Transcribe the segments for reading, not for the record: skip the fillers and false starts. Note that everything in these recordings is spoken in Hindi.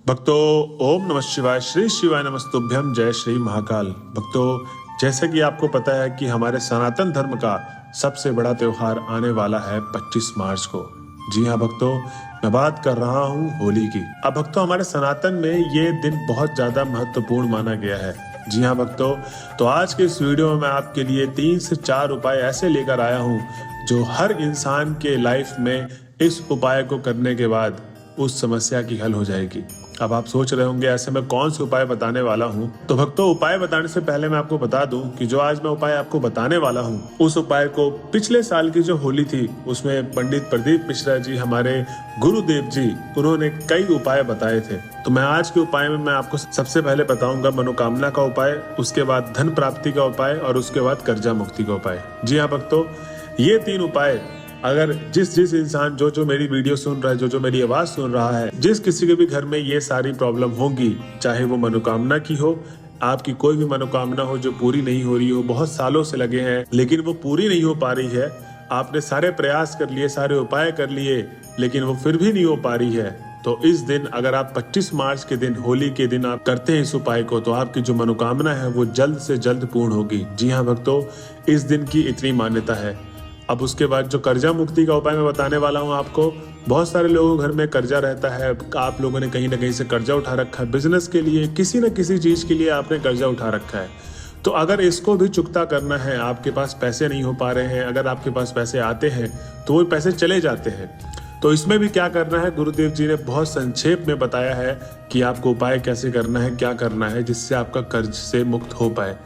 भक्तों, ओम नमः शिवाय, श्री शिवाय नमस्तुभ्यम, जय श्री महाकाल। भक्तों, जैसे कि आपको पता है कि हमारे सनातन धर्म का सबसे बड़ा त्योहार आने वाला है 25 मार्च को। जी हाँ भक्तों, मैं बात कर रहा हूँ होली की। अब भक्तों, हमारे सनातन में ये दिन बहुत ज्यादा महत्वपूर्ण माना गया है। जी हाँ भक्तों, तो आज के इस वीडियो में मैं आपके लिए 3 से 4 उपाय ऐसे लेकर आया हूँ जो हर इंसान के लाइफ में इस उपाय को करने के बाद उस समस्या की हल हो जाएगी। अब आप सोच रहे होंगे ऐसे में कौन से उपाय बताने वाला हूँ। तो भक्तों, उपाय बताने से पहले मैं आपको बता दूं कि जो आज मैं उपाय आपको बताने वाला हूँ, उस उपाय को पिछले साल की जो होली थी उसमें पंडित प्रदीप मिश्रा जी, हमारे गुरुदेव जी, उन्होंने कई उपाय बताए थे। तो मैं आज के उपाय में मैं आपको सबसे पहले बताऊंगा मनोकामना का उपाय, उसके बाद धन प्राप्ति का उपाय और उसके बाद कर्जा मुक्ति का उपाय। जी हाँ भक्तों, ये 3 उपाय अगर जिस इंसान जो मेरी वीडियो सुन रहा है, जो मेरी आवाज सुन रहा है, जिस किसी के भी घर में ये सारी प्रॉब्लम होगी, चाहे वो मनोकामना की हो, आपकी कोई भी मनोकामना हो जो पूरी नहीं हो रही हो, बहुत सालों से लगे हैं लेकिन वो पूरी नहीं हो पा रही है, आपने सारे प्रयास कर लिए, सारे उपाय कर लिए लेकिन वो फिर भी नहीं हो पा रही है, तो इस दिन अगर आप 25 मार्च के दिन, होली के दिन आप करते हैं इस उपाय को, तो आपकी जो मनोकामना है वो जल्द से जल्द पूर्ण होगी। जी हाँ भक्तों, इस दिन की इतनी मान्यता है। अब उसके बाद जो कर्जा मुक्ति का उपाय मैं बताने वाला हूँ आपको, बहुत सारे लोगों के घर में कर्जा रहता है, आप लोगों ने कहीं ना कहीं से कर्जा उठा रखा है, बिजनेस के लिए, किसी न किसी चीज के लिए आपने कर्जा उठा रखा है। तो अगर इसको भी चुकता करना है, आपके पास पैसे नहीं हो पा रहे हैं, अगर आपके पास पैसे आते हैं तो वो पैसे चले जाते हैं, तो इसमें भी क्या करना है, गुरुदेव जी ने बहुत संक्षेप में बताया है कि आपको उपाय कैसे करना है, क्या करना है जिससे आपका कर्ज से मुक्त हो पाए।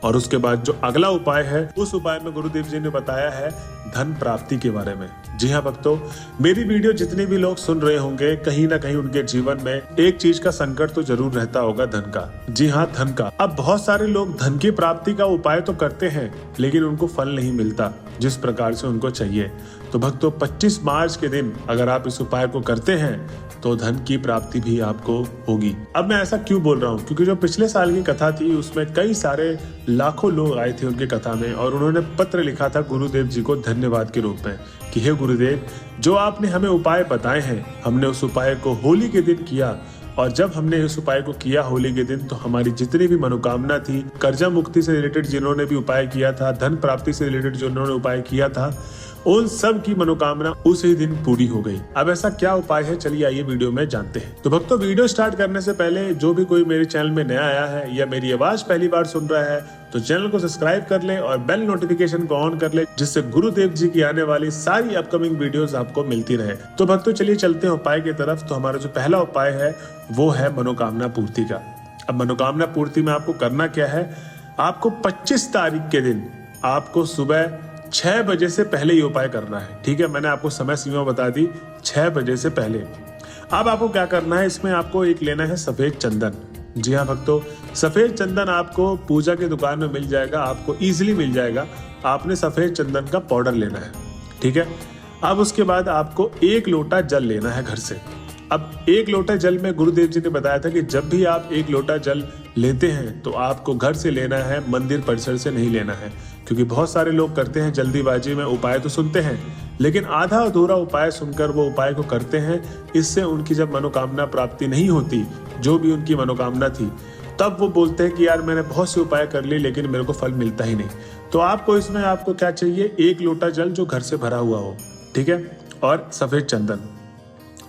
और उसके बाद जो अगला उपाय है, उस उपाय में गुरुदेव जी ने बताया है धन प्राप्ति के बारे में। जी हाँ भक्तों, मेरी वीडियो जितने भी लोग सुन रहे होंगे, कहीं ना कहीं उनके जीवन में एक चीज का संकट तो जरूर रहता होगा, धन का। जी हाँ, धन का। अब बहुत सारे लोग धन की प्राप्ति का उपाय तो करते हैं लेकिन उनको फल नहीं मिलता जिस प्रकार से उनको चाहिए। तो भक्तों, 25 मार्च के दिन अगर आप इस उपाय को करते हैं तो धन की प्राप्ति भी आपको होगी। अब मैं ऐसा क्यों बोल रहा हूँ, क्योंकि जो पिछले साल की कथा थी उसमें कई सारे लाखों लोग आए थे उनकी कथा में और उन्होंने पत्र लिखा था गुरुदेव जी को धन्यवाद के रूप में कि हे गुरुदेव, जो आपने हमें उपाय बताए हैं, हमने उस उपाय को होली के दिन किया और जब हमने इस उपाय को किया होली के दिन, तो हमारी जितनी भी मनोकामना थी, कर्जा मुक्ति से रिलेटेड जिन्होंने भी उपाय किया था, धन प्राप्ति से रिलेटेड जिन्होंने उपाय किया था, उन सब की मनोकामना उसी दिन पूरी हो गई। अब ऐसा क्या उपाय है, चलिए आइए वीडियो में जानते हैं। तो भक्तों, वीडियो स्टार्ट करने से पहले जो भी कोई मेरे चैनल में नया आया है या मेरी आवाज पहली बार सुन रहा है, तो चैनल को सब्सक्राइब कर ले और बेल नोटिफिकेशन को ऑन कर ले, जिससे गुरुदेव जी की आने वाली सारी अपकमिंग वीडियोस आपको मिलती रहे। तो भक्तों, चलिए चलते हैं उपाय की तरफ। तो हमारा जो पहला उपाय है वो है मनोकामना पूर्ति का। अब मनोकामना पूर्ति में आपको करना क्या है, आपको 25 तारीख के दिन आपको सुबह 6 बजे से पहले ये उपाय करना है। ठीक है, मैंने आपको समय सीमा बता दी, 6 बजे से पहले। अब आपको क्या करना है, इसमें आपको एक लेना है सफेद चंदन। जी हाँ भक्तों, सफेद चंदन आपको पूजा की दुकान में मिल जाएगा, आपको इजीली मिल जाएगा। आपने सफेद चंदन का पाउडर लेना है। ठीक है, अब उसके बाद आपको 1 लोटा जल लेना है घर से। अब 1 लोटा जल में गुरुदेव जी ने बताया था कि जब भी आप 1 लोटा जल लेते हैं तो आपको घर से लेना है, मंदिर परिसर से नहीं लेना है। क्योंकि बहुत सारे लोग करते हैं जल्दीबाजी में, उपाय तो सुनते हैं लेकिन आधा अधूरा उपाय सुनकर वो उपाय को करते हैं। इससे उनकी जब मनोकामना प्राप्ति नहीं होती, जो भी उनकी मनोकामना थी, तब वो बोलते हैं कि यार मैंने बहुत से उपाय कर लिए लेकिन मेरे को फल मिलता ही नहीं। तो आपको इसमें आपको क्या चाहिए, 1 लोटा जल जो घर से भरा हुआ हो, ठीक है, और सफेद चंदन।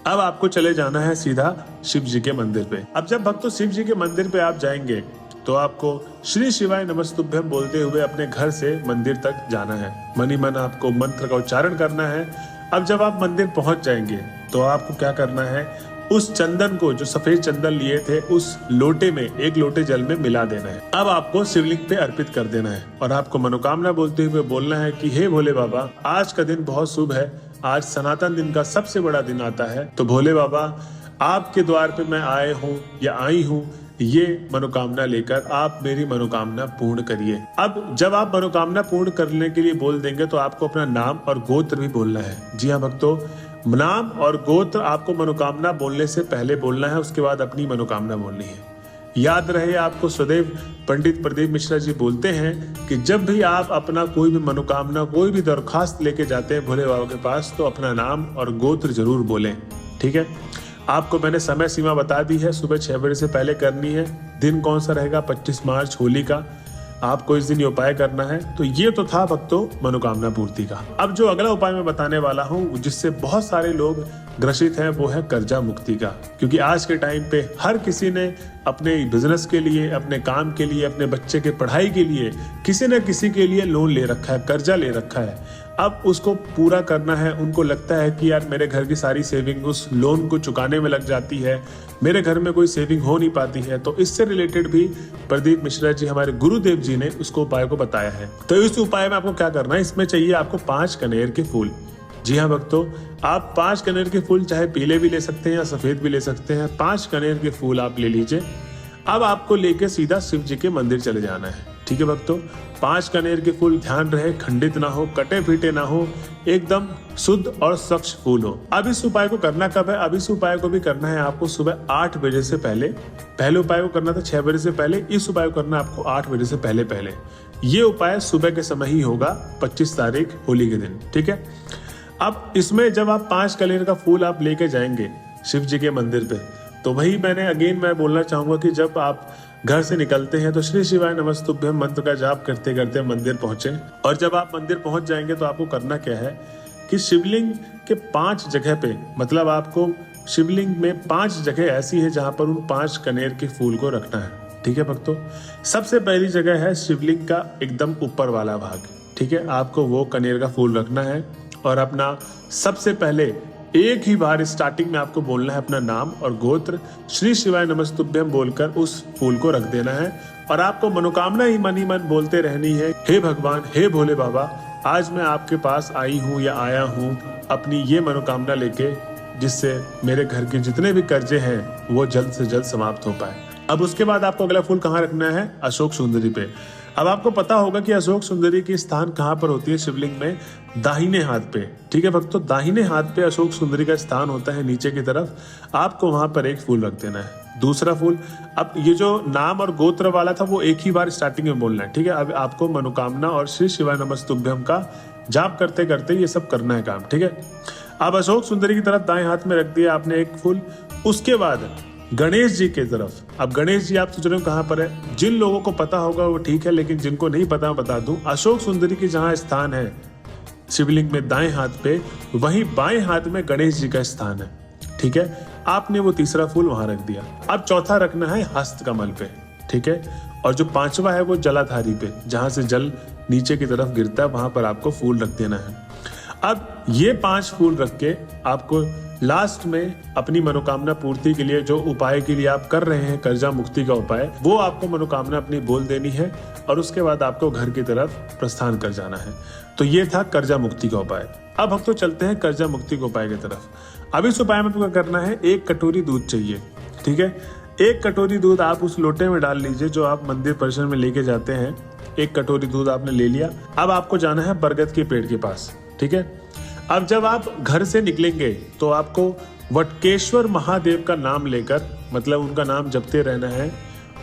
अब आपको चले जाना है सीधा शिव जी के मंदिर पे। अब जब भक्तों शिव जी के मंदिर पे आप जाएंगे तो आपको श्री शिवाय नमस्तुभ्यम बोलते हुए अपने घर से मंदिर तक जाना है। मनी मन आपको मंत्र का उच्चारण करना है। अब जब आप मंदिर पहुंच जाएंगे तो आपको क्या करना है, उस चंदन को, जो सफेद चंदन लिए थे, उस लोटे में, 1 लोटे जल में मिला देना है। अब आपको शिवलिंग पे अर्पित कर देना है और आपको मनोकामना बोलते हुए बोलना है कि हे भोले बाबा, आज का दिन बहुत शुभ है, आज सनातन दिन का सबसे बड़ा दिन आता है, तो भोले बाबा आपके द्वार पे मैं आए हूँ या आई हूँ, ये मनोकामना लेकर आप मेरी मनोकामना पूर्ण करिए। अब जब आप मनोकामना पूर्ण करने के लिए बोल देंगे तो आपको अपना नाम और गोत्र भी बोलना है। जी हाँ भक्तों, नाम और गोत्र आपको मनोकामना बोलने से पहले बोलना है, उसके बाद अपनी मनोकामना बोलनी है। याद रहे, आपको सदैव पंडित प्रदीप मिश्रा जी बोलते हैं कि जब भी आप अपना कोई भी मनोकामना, कोई भी दरखास्त लेके जाते हैं भोले बाबा के पास, तो अपना नाम और गोत्र जरूर बोलें। ठीक है, आपको मैंने समय सीमा बता दी है, सुबह 6 बजे से पहले करनी है। दिन कौन सा रहेगा? 25 मार्च, होली का। आपको इस दिन ये उपाय करना है। तो ये तो था भक्तों मनोकामना पूर्ति का। अब जो अगला उपाय मैं बताने वाला हूँ जिससे बहुत सारे लोग ग्रसित हैं, वो है कर्जा मुक्ति का। क्योंकि आज के टाइम पे हर किसी ने अपने बिजनेस के लिए, अपने काम के लिए, अपने बच्चे के पढ़ाई के लिए किसी न किसी के लिए लोन ले रखा है, कर्जा ले रखा है। अब उसको पूरा करना है। उनको लगता है कि यार मेरे घर की सारी सेविंग उस लोन को चुकाने में लग जाती है, मेरे घर में कोई सेविंग हो नहीं पाती है। तो इससे रिलेटेड भी प्रदीप मिश्रा जी, हमारे गुरुदेव जी ने उसको उपाय को बताया है। तो इस उपाय में आपको क्या करना है, इसमें चाहिए आपको 5 कनेर के फूल। जी हाँ भक्तों, आप 5 कनेर के फूल चाहे पीले भी ले सकते हैं या सफेद भी ले सकते हैं। 5 कनेर के फूल आप ले लीजिए। अब आपको लेके सीधा शिव जी के मंदिर चले जाना है। ठीक है भक्तों, 5 कनेर के फूल, ध्यान रहे खंडित ना हो, कटे फीटे ना हो, एकदम शुद्ध और स्वच्छ फूल हो। अब इस उपाय को करना कब है? अब इस उपाय को भी करना है आपको सुबह 8 बजे से पहले। पहले उपाय को करना था 6 बजे से पहले, इस उपाय को करना आपको 8 बजे से पहले पहले। ये उपाय सुबह के समय ही होगा, 25 तारीख होली के दिन। ठीक है। अब इसमें जब आप 5 कनेर का फूल आप लेके जाएंगे शिव जी के मंदिर पे, तो वही मैं बोलना चाहूंगा कि जब आप घर से निकलते हैं तो श्री शिवाय नमस्तुभ्यम मंत्र का जाप करते करते मंदिर पहुंचे। और जब आप मंदिर पहुंच जाएंगे तो आपको करना क्या है कि शिवलिंग के 5 जगह पे, मतलब आपको शिवलिंग में 5 जगह ऐसी है जहां पर उन 5 कनेर के फूल को रखना है। ठीक है भक्तों, सबसे पहली जगह है शिवलिंग का एकदम ऊपर वाला भाग। ठीक है, आपको वो कनेर का फूल रखना है और अपना सबसे पहले एक ही बार स्टार्टिंग में आपको बोलना है अपना नाम और गोत्र, श्री शिवाय नमस्तुभ्यम बोलकर उस फूल को रख देना है। और आपको मनोकामना ही मन बोलते रहनी है, हे भगवान, हे भोले बाबा, आज मैं आपके पास आई हूँ या आया हूँ अपनी ये मनोकामना लेके, जिससे मेरे घर के जितने भी कर्जे हैं वो जल्द से जल्द समाप्त हो पाए। अब उसके बाद आपको अगला फूल कहाँ रखना है? अशोक सुंदरी पे। अब आपको पता होगा कि अशोक सुंदरी की स्थान कहाँ पर होती है शिवलिंग में? दाहिने हाथ पे। ठीक है भक्तों, दाहिने हाथ पे अशोक सुंदरी का स्थान होता है नीचे की तरफ। आपको वहां पर एक फूल रख देना है। दूसरा फूल, अब ये जो नाम और गोत्र वाला था वो एक ही बार स्टार्टिंग में बोलना है। ठीक है, अब आपको मनोकामना और श्री शिवाय नमस्तुभ्यम का जाप करते करते ये सब करना है काम। ठीक है, अब अशोक सुंदरी की तरफ दाएं हाथ में रख दिया आपने एक फूल। उसके बाद गणेश जी की तरफ। अब गणेश जी आप सोच रहे हो कहाँ पर है? जिन लोगों को पता होगा वो ठीक है, लेकिन जिनको नहीं पता मैं बता दूं, अशोक सुंदरी की जहाँ स्थान है शिवलिंग में दाएं हाथ पे, वहीं बाएं हाथ में गणेश जी का स्थान है। ठीक है, आपने वो तीसरा फूल वहां रख दिया। अब चौथा रखना है हस्त कमल पे। ठीक है, और जो 5वां है वो जलाधारी पे, जहां से जल नीचे की तरफ गिरता है वहां पर आपको फूल रख देना है। अब ये 5 फूल रख के आपको लास्ट में अपनी मनोकामना पूर्ति के लिए जो उपाय के लिए आप कर रहे हैं, कर्जा मुक्ति का उपाय, वो आपको मनोकामना अपनी बोल देनी है और उसके बाद आपको घर की तरफ प्रस्थान कर जाना है। तो ये था कर्जा मुक्ति का उपाय। अब हम तो चलते हैं कर्जा मुक्ति के उपाय की तरफ। अब इस उपाय में आपको क्या करना है? 1 कटोरी दूध चाहिए। ठीक है, 1 कटोरी दूध आप उस लोटे में डाल लीजिए जो आप मंदिर परिसर में लेके जाते हैं। 1 कटोरी दूध आपने ले लिया। अब आपको जाना है बरगद के पेड़ के पास। ठीक है, अब जब आप घर से निकलेंगे तो आपको वटकेश्वर महादेव का नाम लेकर, मतलब उनका नाम जपते रहना है।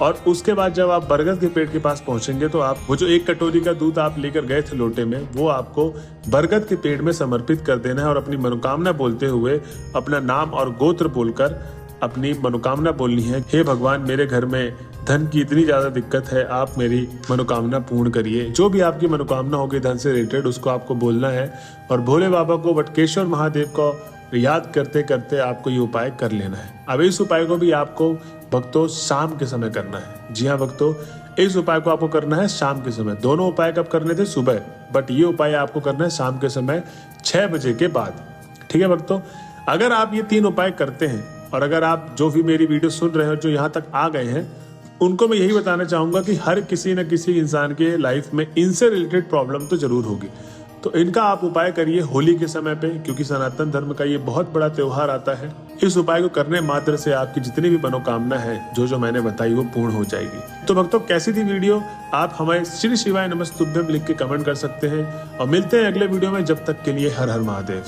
और उसके बाद जब आप बरगद के पेड़ के पास पहुंचेंगे तो आप वो जो 1 कटोरी का दूध आप लेकर गए थे लोटे में, वो आपको बरगद के पेड़ में समर्पित कर देना है और अपनी मनोकामना बोलते हुए, अपना नाम और गोत्र बोलकर अपनी मनोकामना बोलनी है। हे भगवान, मेरे घर में धन की इतनी ज्यादा दिक्कत है, आप मेरी मनोकामना पूर्ण करिए। जो भी आपकी मनोकामना होगी धन से रिलेटेड, उसको आपको बोलना है और भोले बाबा को, वटकेश्वर महादेव को याद करते करते आपको ये उपाय कर लेना है। अब इस उपाय को भी आपको भक्तों शाम के समय करना है। जी हाँ भक्तों, इस उपाय को आपको करना है शाम के समय। दोनों उपाय कब करने थे? सुबह, बट ये उपाय आपको करना है शाम के समय 6 बजे के बाद। ठीक है भक्तों, अगर आप ये 3 उपाय करते हैं और अगर आप जो भी मेरी वीडियो सुन रहे हो जो यहाँ तक आ गए हैं, उनको मैं यही बताना चाहूंगा कि हर किसी न किसी इंसान के लाइफ में इनसे रिलेटेड प्रॉब्लम तो जरूर होगी। तो इनका आप उपाय करिए होली के समय पे, क्योंकि सनातन धर्म का ये बहुत बड़ा त्योहार आता है। इस उपाय को करने मात्र से आपकी जितनी भी मनोकामना है जो मैंने बताई वो पूर्ण हो जाएगी। तो भक्तों, कैसी थी वीडियो? आप हमें श्री शिवाय नमस्तुभ्यम लिख के कमेंट कर सकते हैं और मिलते हैं अगले वीडियो में। जब तक के लिए हर हर महादेव।